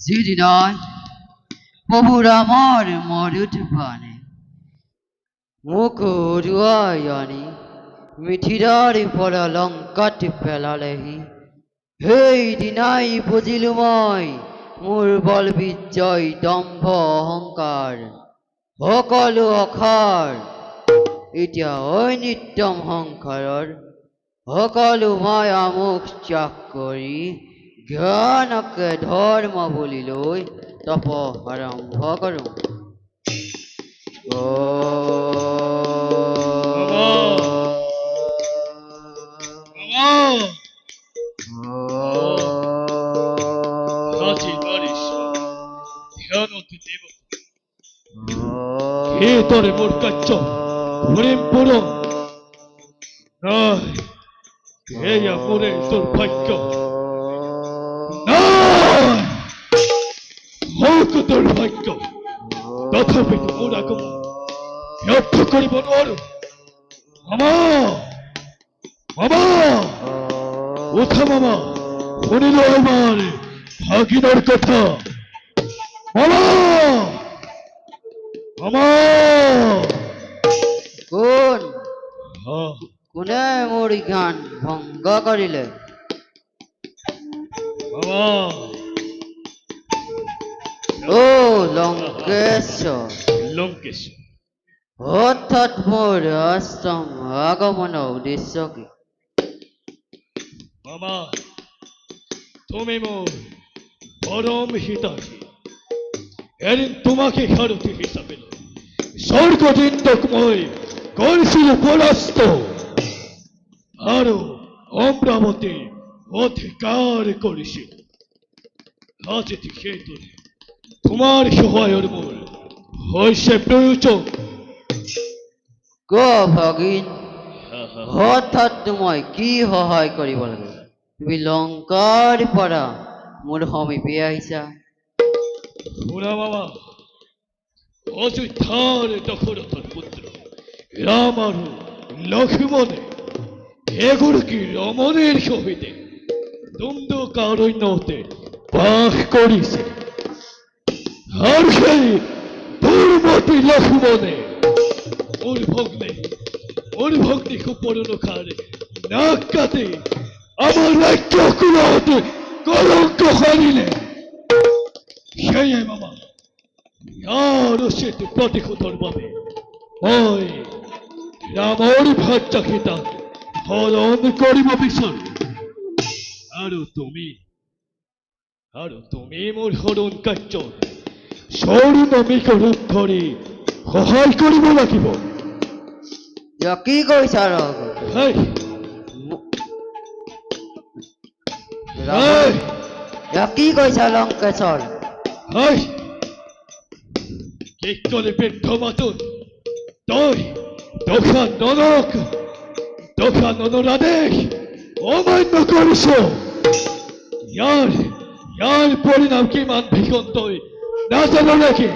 যেদিনায় প্রভু রামার মরুট পানে মুকুরুয়ায়ানি মিথিরার পরা লঙ্কাট পেলালেহি হেই দিনাই বুঝিলুময় মোর বল বিজয় দম্ভ অহংকার সকলো অখাৰ এতিয়া ঐনিত্যম সংসাৰৰ সকলো মায়া মুখ ত্যাগ কৰি জ্ঞানকে ধৰ্ম বুলি লৈ তপ আৰম্ভ কৰোঁ। তোরে মোর কাচ্চ হরিম পুরো নয় এয়া মোরে তোর ভাগ্য নয় হোক তোর ভাগ্য তথাপি মোর আগমন ব্যর্থ করিব নোৱাৰো। মামা মামা উঠা মামা শুনিল আমাৰ ভাগিনৰ কথা। মামা মামা কোনে মোৰ জ্ঞান ভংগ কৰিলে? মামা ও লঙ্কেশ্বৰ লঙ্কেশ্বৰ হঠাৎ মোৰ আশ্ৰম আগমনৰ উদ্দেশ্য কি? মামা তুমি মোর পরম হিতাশী, এদিন তোমাকে সারথি হিসাবে স্বর্গদিন্দকময় করছিল পরাস্ত আরো অমরাবতী অধিকার করেছিল। আজ সেতুরে তোমার সহায়ের মোর হইছে প্রয়োজন। ক ভগিন হঠাৎ মই কি সহায় কৰিব লাগে? তুমি লংকাৰ পৰা মোৰ সমীপে আহিছা। শুনা মামা, অযোধ্যার দশরথর পুত্র রাম আর লক্ষ্মণে এগুলোকে রমণের সহিতে দ্বন্দ্বকারণ্যতে বাস করিছে। আর সেই দুর্মতি লক্ষ্মণে ওর ভগ্নে কুপরণকার নাক কাটে আমার রাজ্য কুলতে কলঙ্ক হারিলে। সেই মামা আরো সে প্রতিশোধর ভাবে ওই রামর ভাজ্য খিতা হরণ করিব ভীষণ। আৰু তুমি মোৰ হৰণ কাৰ্য স্বৰ্ণমিক ৰূপ ধৰি সহায় কৰিব লাগিব। কি কৈছা? কি কৈছা লঙ্কেশ্বৰ? কি কৰে বৃদ্ধ মাতুন তই দোষা ননৰ আদেশ অমান্য কৰিস। ইয়াৰ পৰিণাম কিমান ভীষণ তই নাজানো নাকি?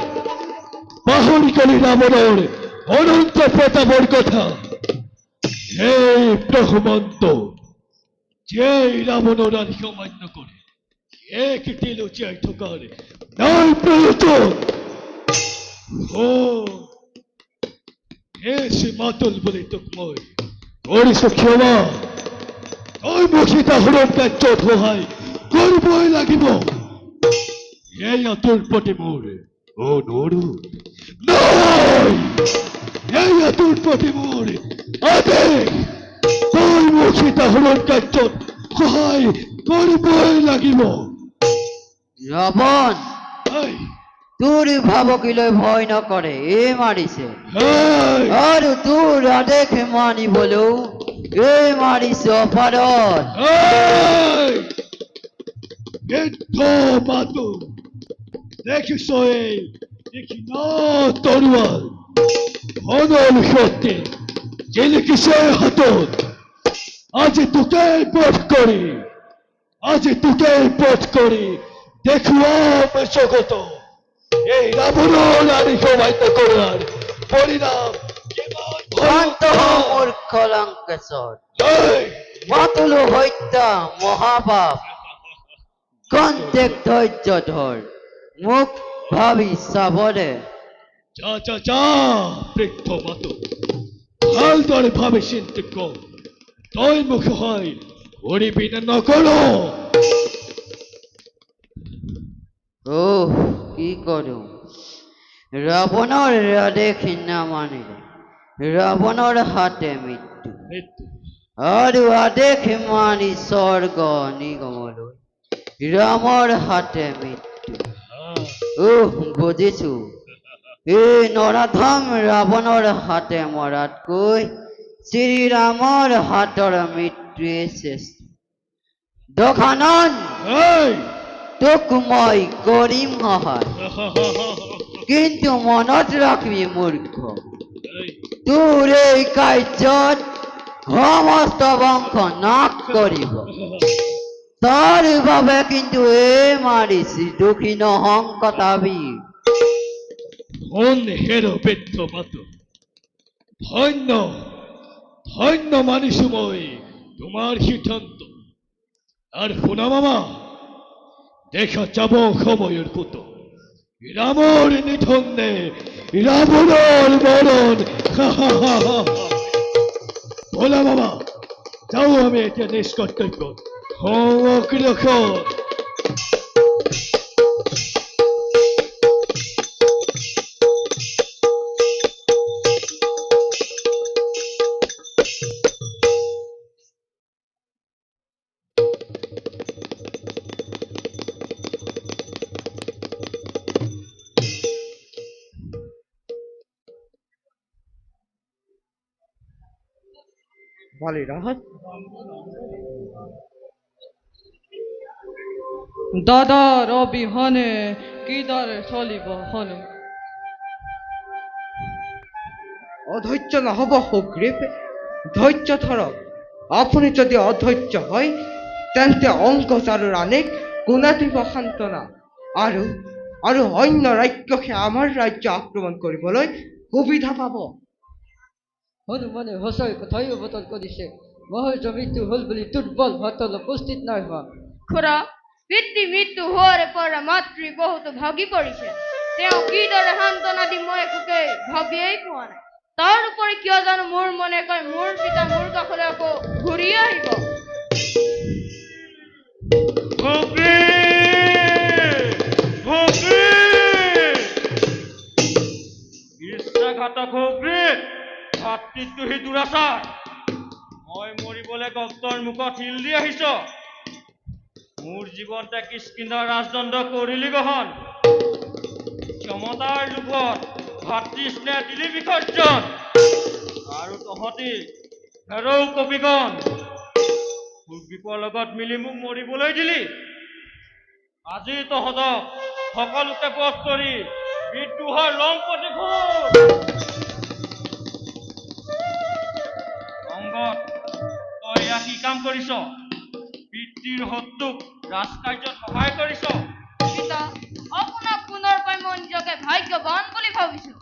পাহৰি গলি ৰাবণৰ অনন্ত প্ৰতাপৰ কথা। এই ব্ৰহ্মন্ত যে ৰাবণৰ আদেশ অমান্য কৰে এক দিল চাই থকাৰ নাই প্রয়োজন। এসে মাতল বলে তোকময় করিস ক্ষমা। ওই মসিতা হরণ কার্য সহায় করবই লাগিব। এই তোর পটে মোর ও নরু নয়, এই তোর পটে মোর আদেশ তই মোক সীতা হৰণ কাৰ্যত সহায় কৰিবই লাগিব। ৰাৱণ এই, তোৰ ভাবকিলৈ ভয় নকৰে এই মাৰিছে এই, আৰু তোৰ আদেশ মানিবলৈও এই মাৰিছে অপাৰত। এই, বৃদ্ধ মাতো দেখিছ এই দেখি ন তৰোৱাল ধনৰ সত্যে জিলিকিছে হাতত। আজি তোকেই বধ কৰি দেখুৱাম জগত এই ৰাৱণৰ আদি সমাপ্ত কৰাৰ পৰিণাম কিমান শান্ত হ ভয়ংকৰ। মূৰ্খ লংকেশ্বৰ, এই, মাতুলো হত্যা মহাপাপ। কন্তেক ধৈৰ্য ধৰ, মোক ভাবি চাবৰে। যা বৃদ্ধ মাতো ভালদৰে ভাবি চিন্তি কৰ তই মোক সহায় কৰিবি নে নকৰ। কি কৰো, ৰাৱণৰ আদেশ নামানিলে ৰাৱণৰ হাতে মৃত্যু, আৰু আদেশ মানি স্বৰ্গ নিগমলৈ ৰামৰ হাতে মৃত্যু। বুজিছো এই নৰাধম ৰাৱণৰ হাতে মৰাতকৈ শ্ৰীৰামৰ হাতৰ মৃত্যুৱে শ্ৰেষ্ঠ। দশানন এই, তোক মই কৰিম সহায়, কিন্তু মনত ৰাখিবি মূৰ্খ, তোৰ এই কাৰ্যত সমস্ত বংশ নাশ কৰিব। তাৰ বাবে কিন্তু এই মাৰিছি দুখী নহংকতাবি। শুন হেৰ বৃদ্ধ মাতো ধন্য মানিছো মই তোমাৰ সিদ্ধান্ত। আর শুনা মামা দেখা যাব সময়ের পুত রামর নিধনে রাবণর মরণ। বলা মামা যাও, আমি এটা নিষ্কর্তব্য হোমক রাখো। বালিরাহাত দাদার অবিহনে কিদারে চলিব হনু। অধৈর্য নহব সুগ্রীব, ধৈর্য ধরক। আপনি যদি অধৈর্য হয় তেন্তে অঙ্কচারুর আনেক গুণাতিব সান্তনা আৰু আৰু অন্য ৰাজ্যকে আমাৰ ৰাজ্য আক্ৰমণ কৰিবলৈ সুবিধা পাব। হনুমানে সঁচাই কথাই অৱতাৰ কৰিছে। মহৰ্ষ মৃত্যু হল বুলি দুৰ্বল ভাতল উপস্থিত নাই হোৱা। খুৰা, পিতৃ মৃত্যু হোৱাৰে পৰা মাতৃ বহুতো ভাগি পৰিছে। তেওঁ কিদৰে সান্তনা দি মই একোকে ভাবিয়েই পোৱা নাই। তাৰ উপৰি কিয় জানো মোৰ মনে কয় মোৰ পিতা মোৰ কাষলৈ আকৌ ঘূৰি আহিব। বিশ্বাসঘাতক সুগ্ৰীৱ, ভাতৃদ্ৰোহী দুৰাচাৰ, মই মৰিবলৈ ভক্তৰ মুখত শিল দি আহিছ। মোৰ জীৱনতে কিষ্কিন্ধাৰ ৰাজদণ্ড কৰিলি গ্ৰহণ। ক্ষমতাৰ লোভত ভাতৃ স্নেহ দিলি বিসৰ্জন, আৰু তহঁতি হেৰৌ কবিগণ সুগ্ৰীৱৰ লগত মিলি মোক মৰিবলৈ দিলি। আজি তহঁতক সকলোকে বধ কৰি বিদ্ৰোহৰ লংপতি ঘূৰ। অংগত তই এয়া কি কাম কৰিছ? পিতৃৰ শত্ৰুক ৰাজকাৰ্যত সহায় কৰিছ। পিতা, আপোনাক পুনৰ পাই মই নিজকে ভাগ্যৱান বুলি ভাবিছো।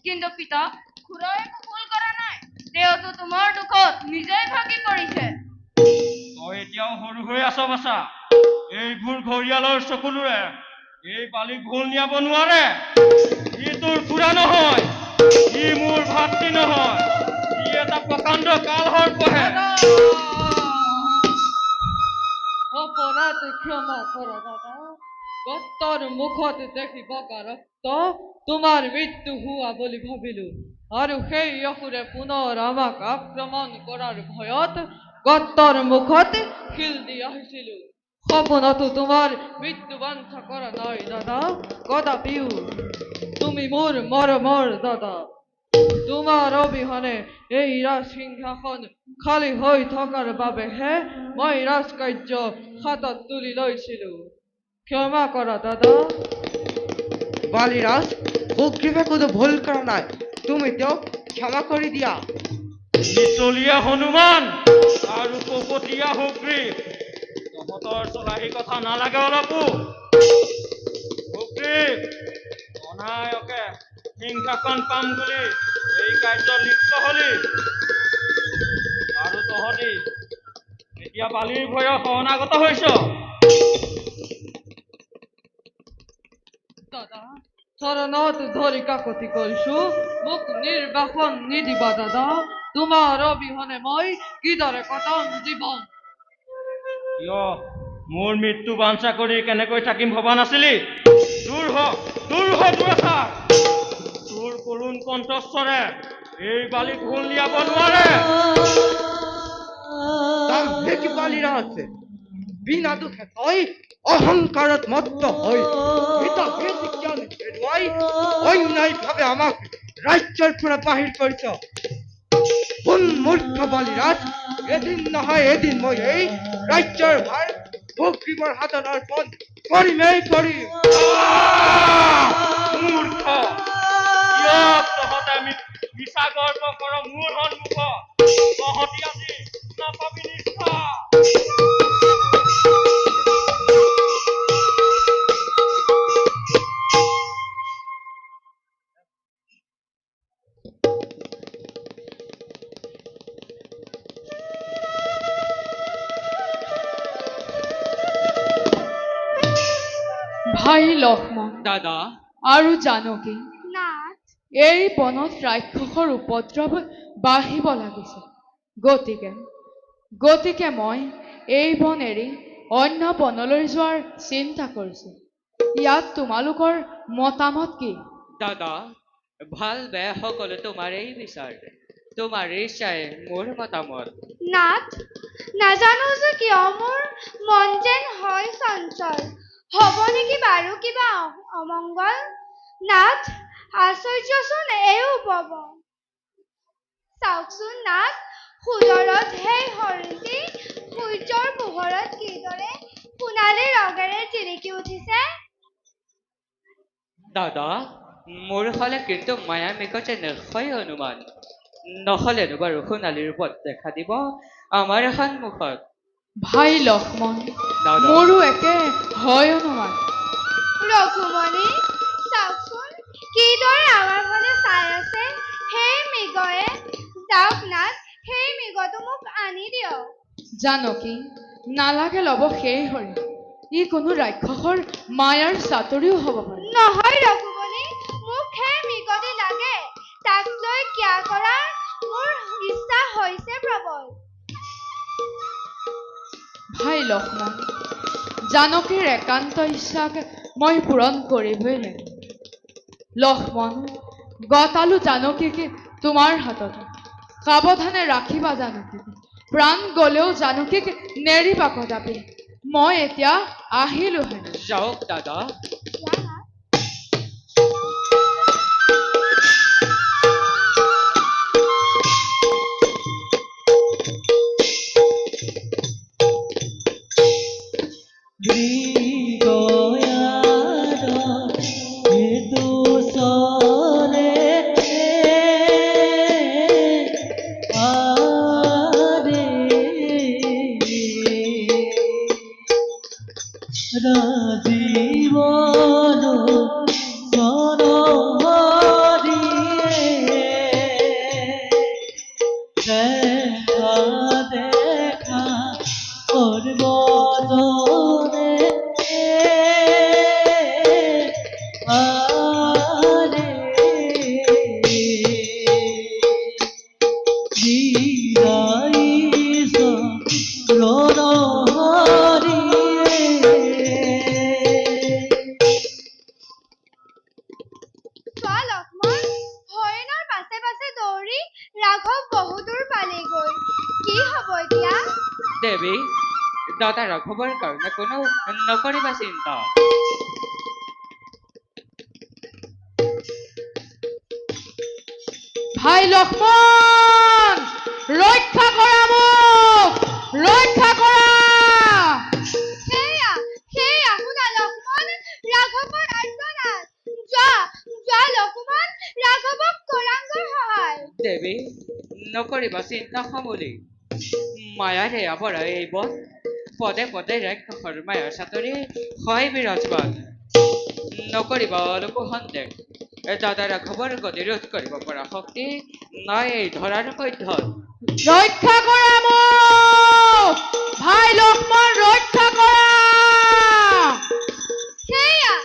কিন্তু পিতা, খুৰাই একো ভুল কৰা নাই। তেওঁতো তোমাৰ দুখত নিজেই ভাগি পৰিছে। তই এতিয়াও সৰু হৈ আছ বাচা। এইবোৰ ঘৰিয়ালৰ চকুলোৰে এই বালিক ভুল নিয়াব নোৱাৰে। ই তোৰ খুৰা নহয়, ই মোৰ ভাতৃ নহয়, ই এটা প্ৰকাণ্ড কালসৰ্পহে। অপৰাধ ক্ষমা কৰা দাদা, কত্তৰ মুখত দেখি বগা ৰক্ত তোমাৰ মৃত্যু হোৱা বুলি ভাবিলো আৰু সেই অসুৰে পুনৰ আমাক আক্ৰমণ কৰাৰ ভয়ত কত্তৰ মুখত শিল দি আহিছিলো সপোনতো তোমাৰ মৃত্যু বাঞ্ছা কৰা নাই দাদা কদাপিও তুমি মোৰ মৰমৰ দাদা তোমাৰ অবিহনে এই ৰাজসিংহাসন খালী হৈ থকাৰ বাবেহে মই ৰাজকাৰ্য হাতত তুলি লৈছিলো ক্ষমা কৰা দাদা বালিৰাজ সুগ্ৰীৱে কোনো ভুল কৰা নাই তুমি তেওঁক ক্ষমা কৰি দিয়া নিচলীয়া হনুমান আৰু কপটীয়া সুগ্ৰীৱ তহঁতৰ চলাহী কথা নালাগে অলপো সুগ্ৰীৱ অনায়কে সিংহাসন পাম বুলি এই কাৰ্যত লিপ্ত হলি আৰু তহঁতি এতিয়া বালিৰ ভয়ত শৰণাগত হৈছ দাদা চৰণত ধৰি কাকতি কৰিছো মোক নিৰ্বাসন নিদিবা দাদা তোমাৰ অবিহনে মই কিদৰে কটাম জীৱন কিয় মোৰ মৃত্যু বাঞ্ছা কৰি কেনেকৈ থাকিম ভবা নাছিলি দূৰ হ দুৰাচাৰ তোৰ কৰুণ কণ্ঠস্বৰে এই বালিক ভুল নিয়াব নোৱাৰে কি বালিৰাজ বিনা দুখে তই অহংকাৰত মত্ত হৈ হিতাহিত জ্ঞান হেৰুৱাই অন্যায়ভাৱে আমাক ৰাজ্যৰ পৰা বাহিৰ কৰিছ কোন মূৰ্খ বালিৰাজ এদিন নহয় এদিন মই এই ৰাজ্যৰ ভাৰ সুগ্ৰীৱৰ হাতত অৰ্পণ কৰিমেই কৰিম মূৰ্খ কিয় তহঁতে মিছা গৰ্ব কৰ মোৰ সন্মুখত তহঁতি আজি নাপাবি নিষ্ঠা ভাই লক্ষ্মণ দাদা আৰু জানকী নাথ এই বনত ৰাক্ষসৰ উপদ্ৰৱ বাঢ়িব লাগিছে গতিকে মই এই বন এৰি অন্য বনলৈ যোৱাৰ চিন্তা কৰিছো ইয়াত তোমালোকৰ মতামত কি দাদা ভাল বেয়া সকলো তোমাৰেই বিচাৰ তোমাৰ ইচ্ছাই মোৰ মতামত নাথ নাজানো যে কিয় মোৰ মন যেন হয় চঞ্চল হ'ব নেকি বাৰু কিবা অমংগল নাথ আশ্চৰ্যচোন এই উপবন চাওকচোন নাথ সুদৰত সেই হৰিণটি সূৰ্যৰ পোহৰত কিদৰে সোণালী ৰঙেৰে জিলিকি উঠিছে দাদা মোৰ হলে কিন্তু মায়ামিকতে নিৰ্ভয় অনুমান নহলেনো বাৰু সোণালী ৰূপত দেখা দিব আমাৰ সন্মুখত ভাই লক্ষ্মণ দাদা মোৰো একে হয় অনুমান ৰঘুমণি চাওকচোন কিদৰে আমাৰ ফালে চাই আছে সেই মৃগয়ে যাওক নাথ সেই মৃগটো মোক আনি দিয়ক জানকী নালাগে ল'ব সেই হৰিণ ই কোনো ৰাক্ষসৰ মায়াৰ চাতৰিও হ'ব পাৰে নহয় ৰঘুমণি মোক সেই মৃগটি লাগে তাক লৈ ক্ৰিয়া কৰাৰ মোৰ ইচ্ছা হৈছে প্ৰবল ভাই লক্ষ্মণ জানকীৰ একান্ত ইচ্ছাক মই পূৰণ কৰিবই লাগিব লক্ষ্মণ গতালো জানকীক তোমাৰ হাতত সাৱধানে ৰাখিবা জানকীক প্ৰাণ গলেও জানকীক নেৰিবা কদাপি মই এতিয়া আহিলোহেঁতেন যাওক দাদা দেখা দেৱী দাদা ৰাঘৱৰ কাৰণে কোনো নকৰিবা চিন্তা ভাই লক্ষ্মণ ৰক্ষা কৰা মোক ৰক্ষা কৰা সেয়া সেয়া শুনা লক্ষ্মণ ৰাঘৱৰ আৰ্তনাদ যোৱা লক্ষ্মণ ৰাঘৱক কৰাংগৰ সহায় দেৱী নকৰিবা চিন্তা সমুলি মায়াৰে আৱৰা এই বন পদে পদে ৰাক্ষসৰ মায়াৰ চাতৰি হয় বিৰাজমান নকৰিবা অলপো সন্দেহ দাদা ৰাঘৱৰ গতি ৰোধ কৰিব পৰা শক্তি নাই এই ধৰাৰ মধ্যত ৰক্ষা কৰা মোক ভাই লক্ষ্মণ ৰক্ষা কৰা সেয়া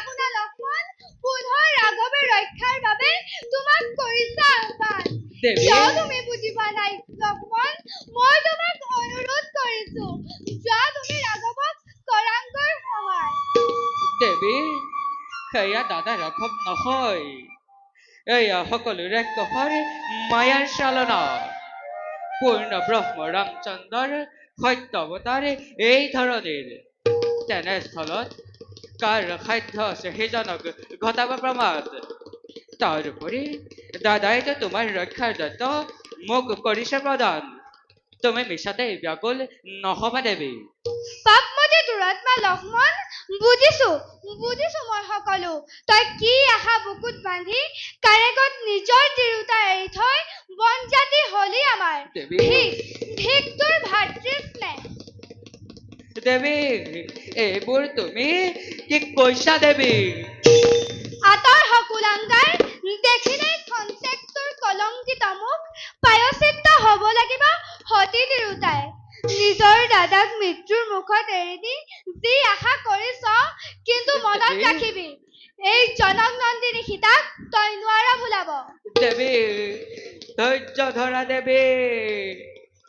শুনা লক্ষ্মণ পুনৰ ৰাঘৱে ৰক্ষাৰ বাবে তোমাক কৰিছা আহ্বান দেৱী কিয় তুমি বুজি পোৱা নাই লক্ষ্মণ মই তোমাক অনুৰোধ কৰিছো যোৱা তুমি ৰাঘৱক কৰাংগৰ সহায় দেৱী সেয়া দাদা ৰাঘৱ নহয় এয়া সকলো ৰাক্ষসৰ মায়াৰ চালনা পূৰ্ণ ব্ৰহ্ম ৰামচন্দ্ৰৰ সত্য অৱতাৰ এই ধৰণীৰ তেনেস্থলত কাৰ সাধ্য আছে সেইজনক ঘটাব প্ৰমাদ তাৰোপৰি দাদাইতো তোমাৰ ৰক্ষাৰ দায়িত্ব মোক কৰিছে প্ৰদান তুমি মিছাতে ব্যাকুল নহবা দেৱী পাপমতি দুৰাত্মা লক্ষ্মণ বুজিছো মই সকলো তই কি আশা বুকুত বান্ধি কাৰেকত নিজৰ তিৰোতা এৰি থৈ বন জাতি হলি আমাৰ দেৱী ভিক তোৰ ভাতৃস্নেহ দেৱী এইবোৰ তুমি কি কৈছা দেৱী আতৰ সকুলাংগাৰ দেখিলেই খন্তেক তোৰ কলংকিত মুখ পায়চিত্ৰ হব লাগিব সতী তিৰোতাই নিজৰ দাদাক মৃত্যুৰ মুখত এৰি দি যি আশা কৰিছ কিন্তু মনত ৰাখিবি এই জনক নন্দিনী সীতাক তই নোৱাৰা ভুলাব দেৱী ধৈৰ্য ধৰা দেৱী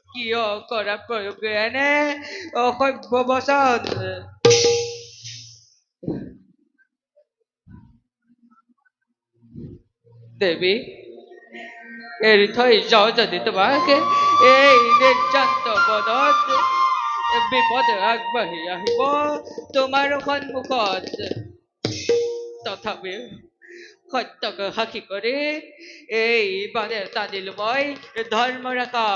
কিয় কৰা প্ৰয়োগে এনে অসভ্য বচন দেৱী এৰি থৈ যাওঁ যদি তোমাক এই নিৰ্যান্ত পদত বিপদ আগবাঢ়ি আহিব তোমাৰ সন্মুখত তথাপিও সত্যক সাক্ষী কৰি এই বানে টানিলো মই ধৰ্ম ৰেখা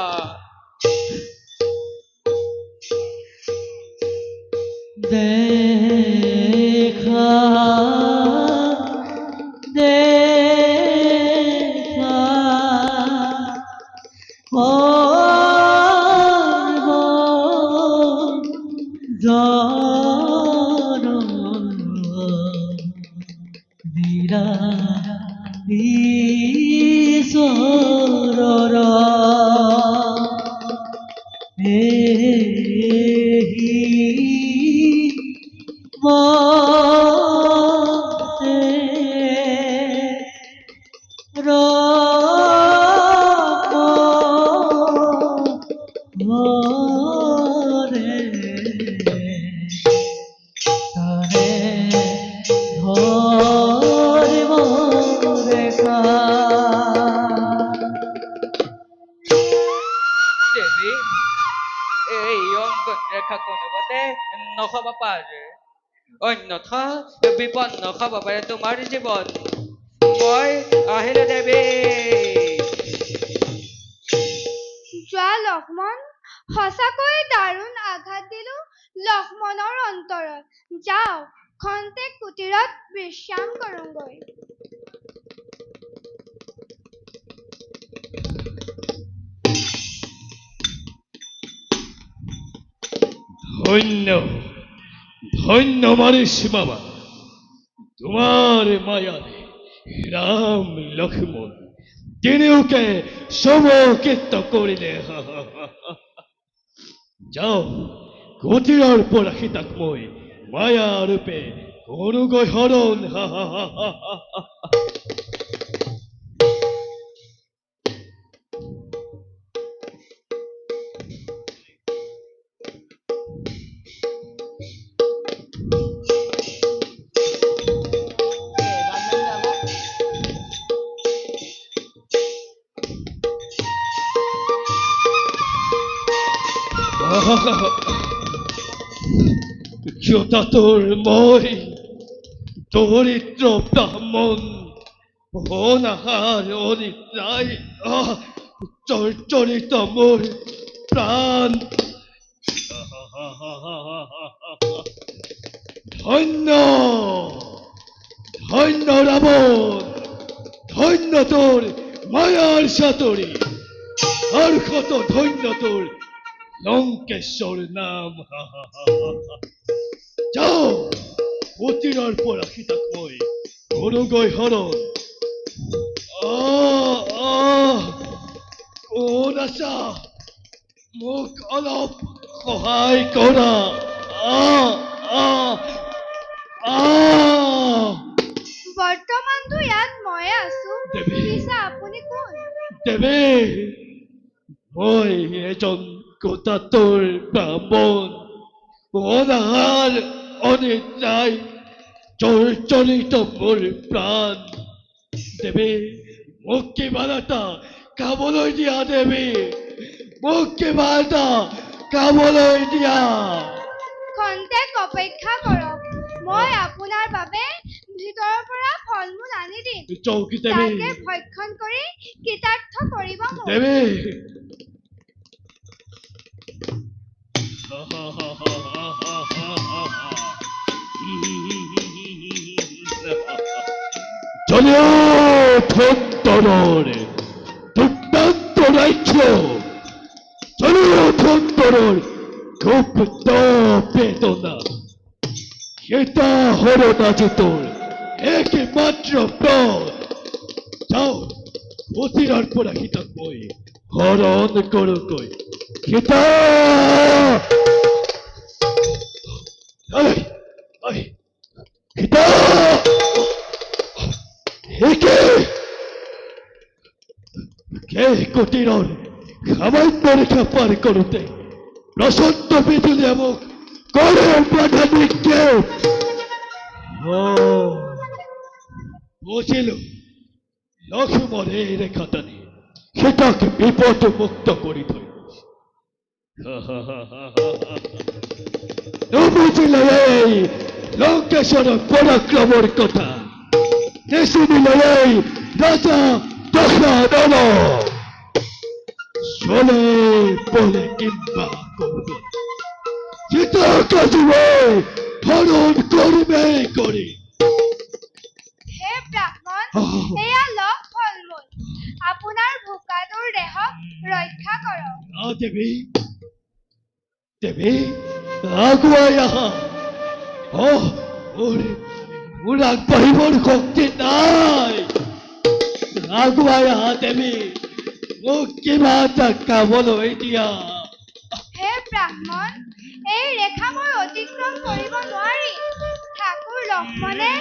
দেখা দেখা দেৱী এই অংকন ৰেখা কোনোমতে নহব পাৰে অন্যথা বিপন্ন হব পাৰে তোমাৰ জীৱন মই আহিলো দেৱী যোৱা লক্ষ্মণ সঁচাকৈ দাৰুণ আঘাত দিলো লক্ষ্মণৰ অন্তৰত যাওঁ খন্তেক কুটিৰত বিশ্ৰাম কৰোঁগৈ ধন্য ধন্য মনীষী বাবা তোমাৰ মায়াৰে ৰাম লক্ষ্মণ তিনিওকে সমকিত কৰিলে যাও কুটিৰৰ পৰা সীতাক মই মায়া ৰূপে কৰোগৈ হৰণ ক্ষতাতর মই দরিদ্র ব্রাহ্মণ অনাহার অনিদ্রায় চর্চরিত মোর প্রাণ ধন্য ধন্য রাবণ ধন্য তোর মায়ার সাতরি আর কত ধন্য তোর লঙ্কেশ্বর নাম যাও অতিরার পর রাখি তাকময় অনুগয় হরণ কোন আশা মোক অলপ সহায় কৰা বৰ্তমানতো ইয়াত ময়ে আছো দেৱী। পিছে আপুনি কোন দেৱে মই এজন ক্ষতাতৰ ব্ৰাহ্মণ অনাহাৰ অনিদ্ৰায় চৰ্চৰিত মোৰ প্ৰাণ দেবে মোক কিমান এটা খাবলৈ দিয়া দেৱী মোক কিমান এটা খাবলৈ দিয়া খন্তেক অপেক্ষা কৰক মই আপোনাৰ বাবে ভিতৰৰ পৰা ফল মূল আনি দিম চৌকি দেৱী তাকে ভক্ষণ কৰি কৃতাৰ্থ কৰিব মোক দেৱী জলীয় থন্তৰৰ দুৰ্দান্ত ৰাজ্য জলীয় থন্তৰৰ গুপ্ত বেদনা সেটা হরণ আছে তোর একমাত্র পথ যাও অতিরার পর হিতাক বই হরণ করো কই হিতা হিতা একে কে কুটিরর সামান্য রেখা পার করতে প্রসন্ন বিদুলি এবং করের বাধা নিক্ষেপ বুঝিল লক্ষ্মণ এই রেখা টানি সেটাকে বিপদ মুক্ত করি থই বুঝিল এই লঙ্কেশ্বর পরাক্রমর কথা শুনিল এই রাজা দশানন চলে বলে কিংবা করব যেটা কাজিবে হরণ করবে করি হে ব্ৰাহ্মণ এয়া লওক ফল মূল আপোনাৰ ভোকাটোৰ দেহক ৰক্ষা কৰক দেৱী দেৱী আগুৱাই আহা মোৰ আগবাঢ়িবৰ শক্তি নাই আগুৱাই আহা দেৱী মোক কিবা এটা খাবলৈ দিয়া হে ব্ৰাহ্মণ এই ৰেখা মই অতিক্ৰম কৰিব নোৱাৰি ঠাকুৰ লক্ষ্মণে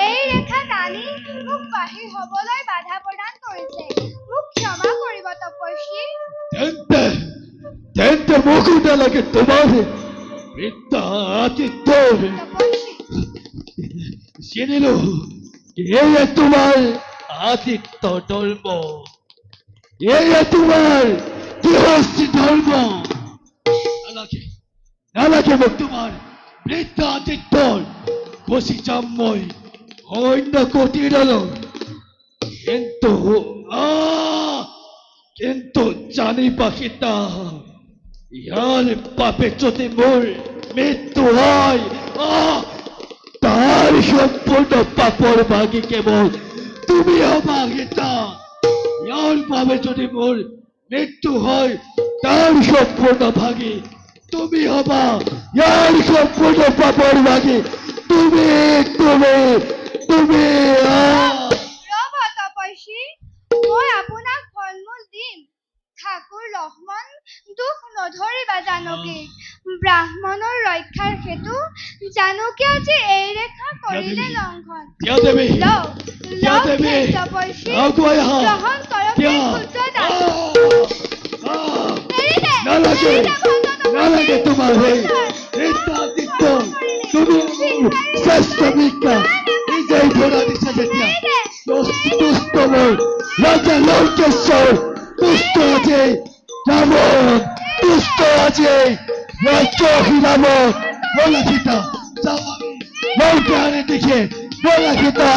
এই ৰেখা টানি মোক বাহিৰ হবলৈ বাধা প্ৰদান কৰিছে মোক ক্ষমা কৰিব তপস্বী তেন্তে মোকো নালাগে তোমাৰ পিতা আদিত্যৰ তপস্বী চিনিলো এয়া তোমাৰ আদিত্য ধৰ্ম এয়া তোমাৰ গৃহস্থী ধৰ্ম নালাগে নালাগে মোক তোমাৰ বৃদ্ধ আদিত্যৰ গুচি যাম মই অন্য কুটিৰলৈ কিন্তু জানিবা সীতা ইয়াৰ বাবে যদি মোৰ মৃত্যু হয় তাৰ সম্পূৰ্ণ পাপৰ ভাগি কেৱল তুমি হবা সীতা ইয়াৰ বাবে যদি মোৰ মৃত্যু হয় তাৰ সম্পূৰ্ণ ভাগি তুমি হবা ইয়াৰ সম্পূৰ্ণ পাপৰ ভাগি তুমি তুমি তুমি ৰ'ব তপস্বী মই আপোনাক ফল মূল দিম ঠাকুৰ লক্ষ্মণ দুখ নধৰিবা জানকীক ব্ৰাহ্মণৰ ৰক্ষাৰ হেতু জানকী আজি এই ৰেখা কৰিলে লংঘন দিয়া দেৱী লওক দিয়া লওক দেৱী হে তপস্বী আগুৱাই আহা গ্ৰহণ কৰক এই ক্ষুদ্ৰ দান এৰি দে নালাগে এৰি দে ভগৱান নালাগে তোমাৰ সেই আদিত্য তুমি মোৰ শ্ৰেষ্ঠ বিজ্ঞা নিজেই ধৰা দিছা যেতিয়া দুষ্ট মোৰ ৰাজা লঙ্কেশ্বৰ দুষ্ট আজি ৰাৱণ দুষ্ট আজি রাজ্য খিলাব বলা সীতা যাও আমি নৌকা আনে দেখে বলা সীতা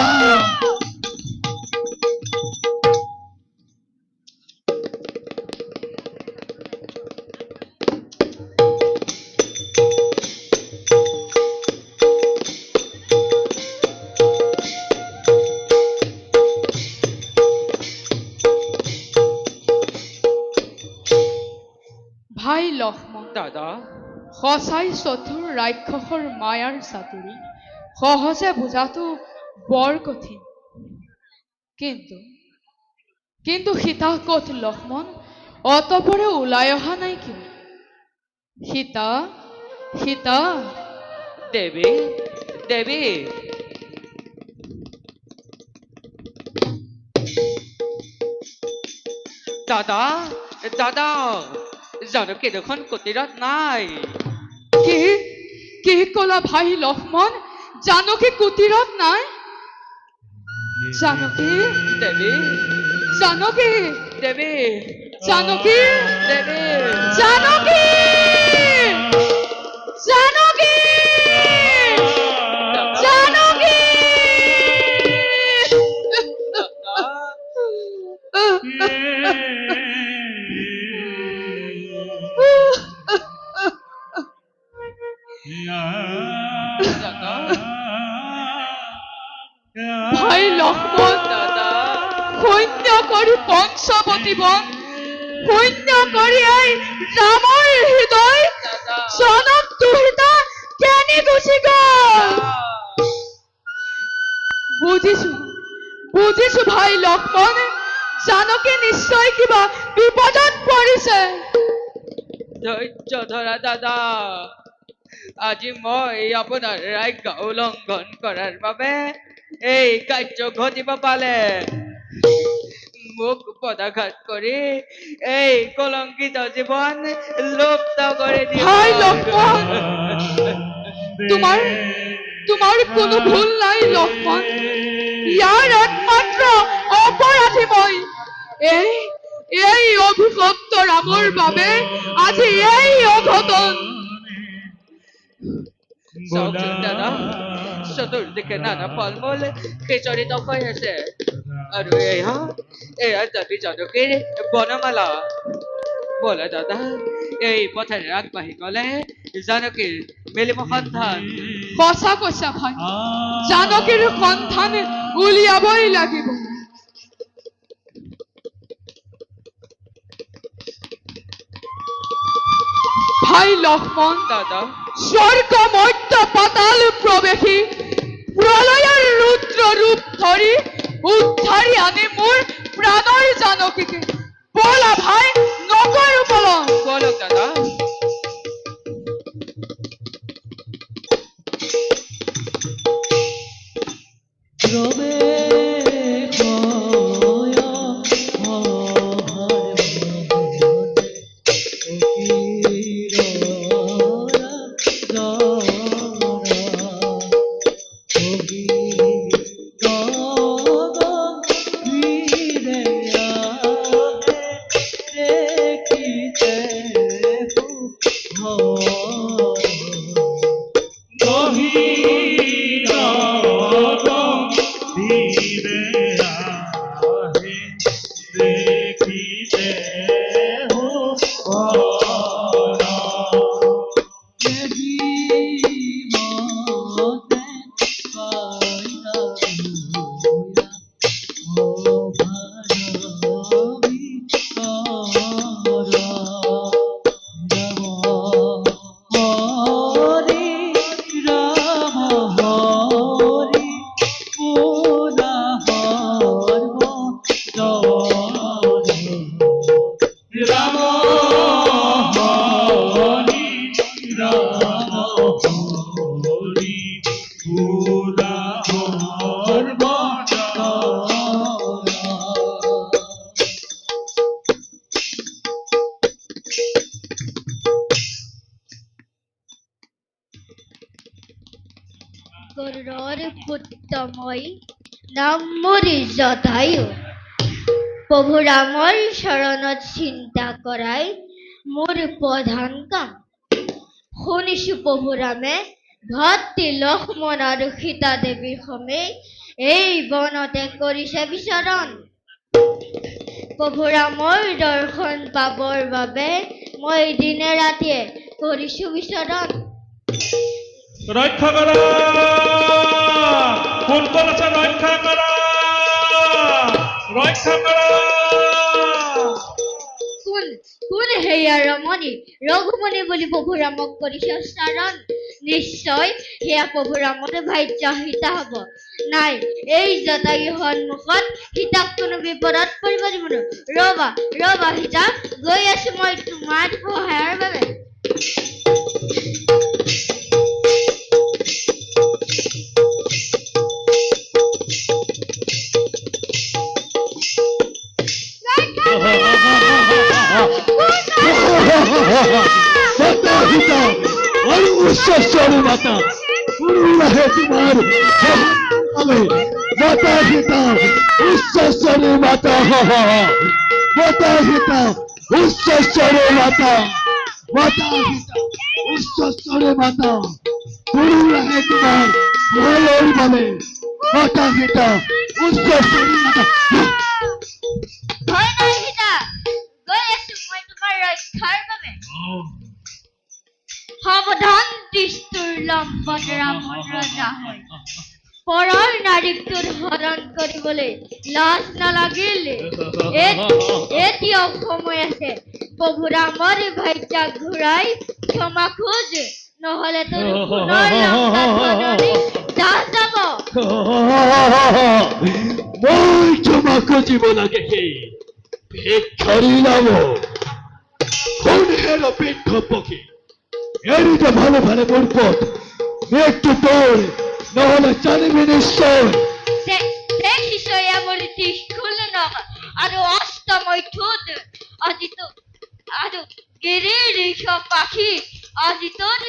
ভাই লক্ষ্মণ দাদা সঁচাই চতুৰ ৰাক্ষসৰ মায়াৰ চাতুৰি সহজে বুজাটো বৰ কঠিন কিন্তু কিন্তু সীতা ক'ত লক্ষ্মণ অতপৰে ওলাই অহা নাই কিয় সীতা সীতা দেৱী দেৱী দাদা দাদা জানকী দেখোন কুটিৰত নাই কি কি ক'লা ভাই লক্ষ্মণ জানকী কুটিৰত নাই জানকী দেৱী জানকী দেৱী জানকী দেৱী জানকী জানকী জানকী ভাই লক্ষ্মণ দাদা সৈন্য কৰি পঞ্চৱতী বন সৈন্য কৰি আই ৰামৰ হৃদয় জনক দুহিতা কেনি গুচি গ'ল বুজিছো বুজিছো ভাই লক্ষ্মণ জানকী নিশ্চয় কিবা বিপদত পৰিছে ধৈৰ্য ধৰা দাদা আজি মই আপোনাৰ আজ্ঞা উলংঘন কৰাৰ বাবে এই কাৰ্য ঘটিব পালে মোক পদাঘাত কৰি এই কলংকিত জীৱন লুপ্ত কৰি ভাই লক্ষ্মণ তোমাৰ তোমাৰ কোনো ভুল নাই লক্ষ্মণ ইয়াৰ একমাত্ৰ অপৰাধী মই এই এই অভিশপ্ত ৰামৰ বাবে আজি এই অঘটন চাওকচোন দাদা চতুৰ্দিশে নানা ফল মূল বিচৰিত হৈ আছে আৰু এয়া দেৱী জানকীৰ বনমালা ব'লা দাদা এই পথেৰে আগবাঢ়ি গ'লে জানকীৰ মিলিব সন্ধান সঁচা কৈছা ভাই জানকীৰ সন্ধান উলিয়াবই লাগিব ভাই লক্ষ্মণ দাদা স্বৰ্গ মধ্য পাতাল প্ৰৱেশী প্ৰলয়ৰ ৰুদ্ৰ ৰূপ ধৰি উদ্ধাৰি আনি মোৰ প্ৰাণৰ জানকীকে বলা ভাই নকৰো পলম বলক দাদা গৰুড়ৰ পুত্ৰ মই নাম মোৰ জটায়ু প্ৰভু ৰামৰ চৰণত চিন্তা কৰাই মোৰ প্ৰধান কাম শুনিছো পৰশুৰামে ভক্তি লক্ষ্মণ আৰু সীতা দেৱীৰ সমে এই বনতে কৰিছে বিচৰণ। পৰশুৰামৰ দৰ্শন পাবৰ বাবে মই দিনে ৰাতিয়ে কৰিছো বিচৰণ। ৰক্ষা কৰা, কোন কোন আছে? ৰক্ষা কৰা, ৰক্ষা কৰা। কোন সেয়া ৰমণী ৰঘুমণি বুলি পৰশুৰামক কৰিছে চাৰণ। নিশ্চয় সেয়া পৰশুৰামৰ ভাৰ্য সীতা হব। নাই, এই জটায়ুৰ সন্মুখত সীতাক কোনো বিপদত পৰিব দিব নোৱাৰো। ৰবা ৰবা সীতা, গৈ আছো মই তোমাৰ সহায়ৰ বাবে। माता पिता और उच्चस्वरी माता गुरु रहे तुम्हार माता पिता उच्चस्वरी माता माता पिता उच्चस्वरी माता माता पिता उच्चस्वरी माता गुरु रहे तुम्हार भलोर भावे माता पिता उच्चस्वरी माता। ভয় নাই সীতা, গৈ আছো মই তোমাৰ ৰক্ষাৰ বাবে। সাৱধান দৃষ্টিৰ লম্বন ৰাৱণ ৰজা হয়। পৰৰ নাৰীটোৰ হৰণ কৰিবলৈ লাজ নালাগিল। এতিয়াও সময় আছে, পৰশুৰামৰ ভাৰ্যাক ঘূৰাই ক্ষমা খোজ, নহলে তোৰ পুনৰ লংকাত জাহ যাব। মই ক্ষমা খুঁজিব লাগে সেই ভিক্ষাৰী নাম কোনেৰ বৃদ্ধ পক্ষী এৰিতে ভালে ভালে মোৰ পথ একটু তোৰ নহলে জানিবি নিশ্চয়। দেখিছ মোৰ ত্ৰিশূল নখ আৰু অষ্টময় ঠোঁট, আৰু গিৰিৰ পাখি, আজি তোৰ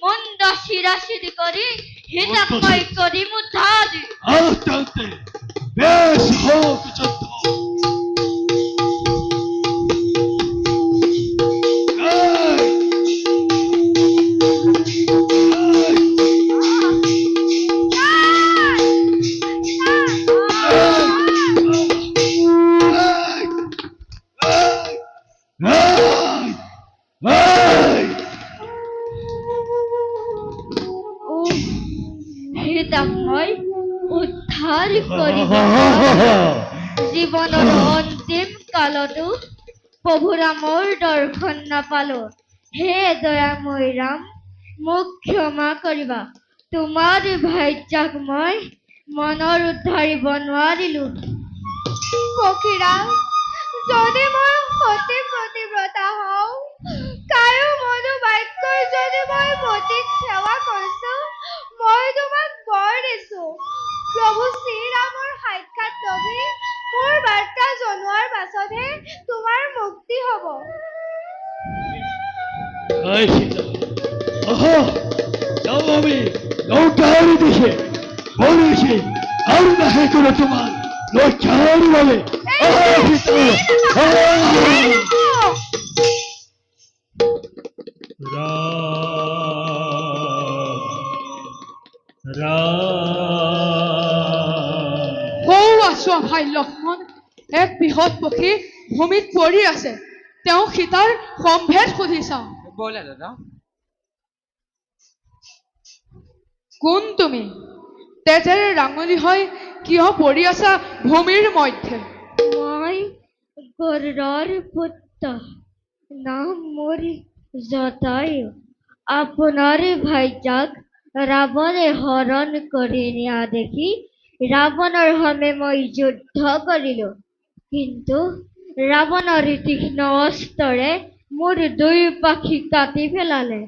মন্দ চিৰাচিৰি কৰি সীতাক মই কৰিম উদ্ধাৰ। আস্তে বেশ হোক যুদ্ধ। সীতাক মই উদ্ধাৰ কৰিব জীৱনৰ অন্তিম কালতো পৰশুৰামৰ দৰ্শন নাপালো। হে দয়াময় ৰাম, মোক ক্ষমা কৰিবা, তোমাৰ ভাৰ্যাক মই মনৰ উদ্ধাৰিব নোৱাৰিলো। পক্ষীৰাম, যদি মই সতী প্ৰতিব্ৰতা হওঁ, কাৰো মনো বাক্যই যদি মই পতিক সেৱা কৰিছো, মই তোমাক বৰ দিছো। প্ৰভু শ্ৰীৰামৰ সাক্ষাৎ লভি মোৰ বাৰ্তা জনোৱাৰ পাছতহে তোমাৰ মুক্তি হব। আমি নৌকাৰি দিশে বলেছি আৰ নাহে কোনো তোমাৰ ৰক্ষাৰ বলে চোৱা ভাই লক্ষ্মণ, এক বৃহৎ পক্ষী ভূমিত পৰি আছে, তেওঁ সীতাৰ সম্ভেদ সুধি চাওঁ। ব'লা দাদা। কোন তুমি? তেজেৰে ৰাঙলী হৈ কিয় পৰি আছা ভূমিৰ মধ্যে? মই গৰুড়ৰ পুত্ৰ, নাম মোৰ জটায়ু। আপোনাৰ ভাৰ্যাক ৰাৱণে হৰণ কৰি নিয়া দেখি ৰাৱণৰ সমে মই যুদ্ধ কৰিলো, কিন্তু ৰাৱণৰ তীক্ষ্ণ অস্ত্ৰৰে মোৰ দুই পাখি কাটি পেলালে।